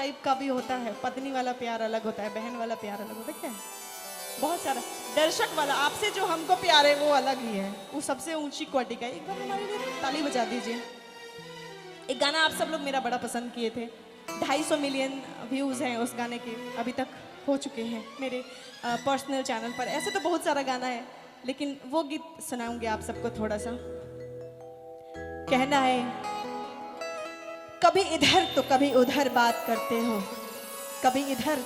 Type का भी होता है, पत्नी वाला प्यार अलग होता है, बहन वाला प्यार अलग होता है, क्या है? बहुत सारा दर्शक वाला आपसे जो हमको प्यार है वो अलग ही है, वो सबसे ऊंची क्वालिटी का है। एक बार हमारे लिए ताली बजा दीजिए। एक गाना आप सब लोग मेरा बड़ा पसंद किए थे, 250 मिलियन व्यूज़ हैं उस गाने के, अभी तक हो चुके हैं मेरे पर्सनल चैनल पर। ऐसे तो बहुत सारा गाना है, लेकिन वो गीत सुनाऊंगी आप सबको थोड़ा सा। कहना है, कभी इधर तो कभी उधर बात करते हो, कभी इधर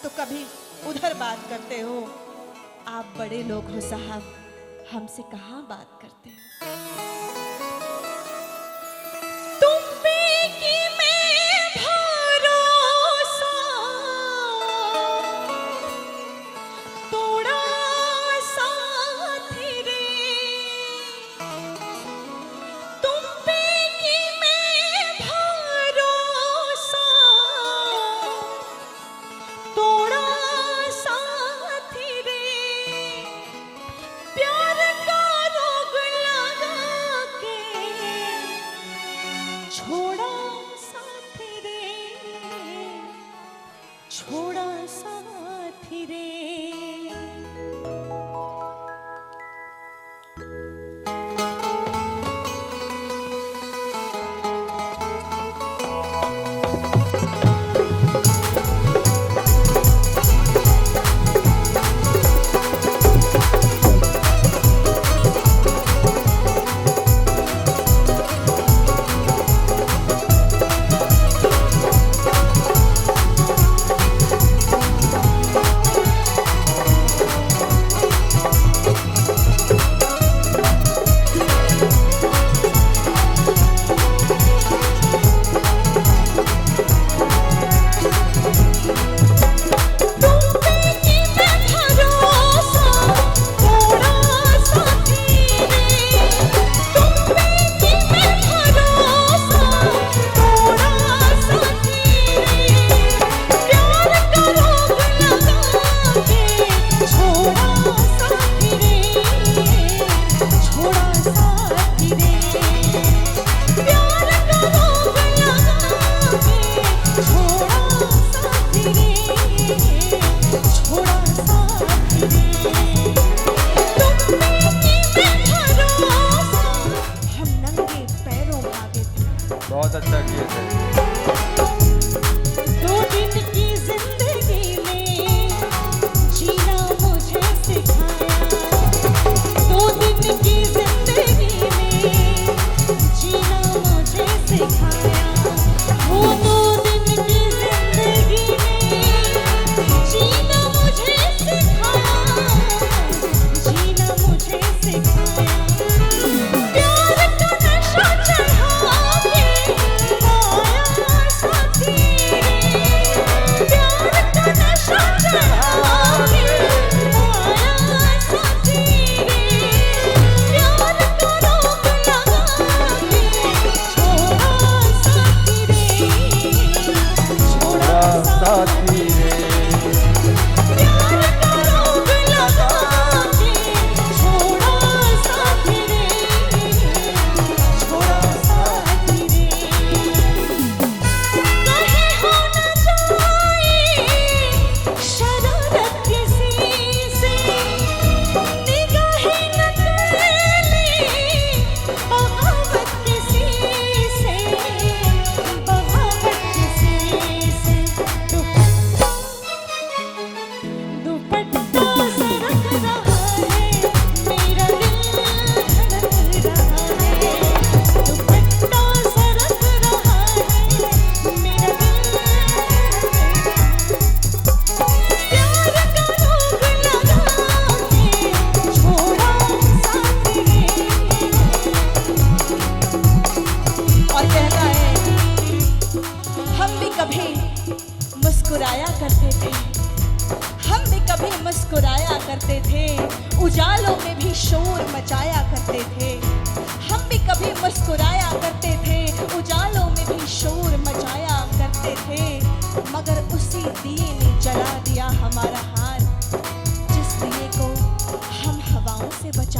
तो कभी उधर बात करते हो, आप बड़े लोग हो साहब, हमसे कहाँ बात करते हो। तुम पे कि मैं भरोसा तोड़ा साथी रे, तुम पे कि मैं भरोसा तोड़ा साथी रे, प्यार का रोग लगा के छोड़ा साथी रे, छोड़ा साथी रे। बहुत अच्छा किए थे। दो दिन की जिंदगी में जीना मुझे सिखाया, दो दिन की जिंदगी में जीना मुझे सिखाया, वो दो दिन की जिंदगी में जीना मुझे सिखाया, जीना मुझे सिखाया। प्यार का नशा चढ़ा के आया साथी रे, प्यार का नशा चढ़ा के आया साथी रे, प्यार का रोग लगा के छोड़ा साथी रे, छोड़ा साथी रे, प्यार का रोग लगा के छोड़ा साथी रे, छोड़ा साथी रे। कहीं हो न जाए शरारत किसी से, निगाहें न कर ले बगावत किसी से, बगावत किसी से। दुपट्टा सरक रहा है, मेरा दिल धड़क रहा है, दुपट्टा सरक रहा है, मेरा दिल धड़क रहा है। प्यार का रोग लगा के छोड़ा साथी रे। और कहता है, हम भी कभी मुस्कुराया करते थे, हम भी कभी मुस्कुराया करते थे, उजालों में भी शोर मचाया करते थे, हम भी कभी मुस्कुराया करते थे, उजालों में भी शोर मचाया करते थे, मगर उसी दिए ने जला दिया हमारा हाल, जिस दिए को हम हवाओं से बचा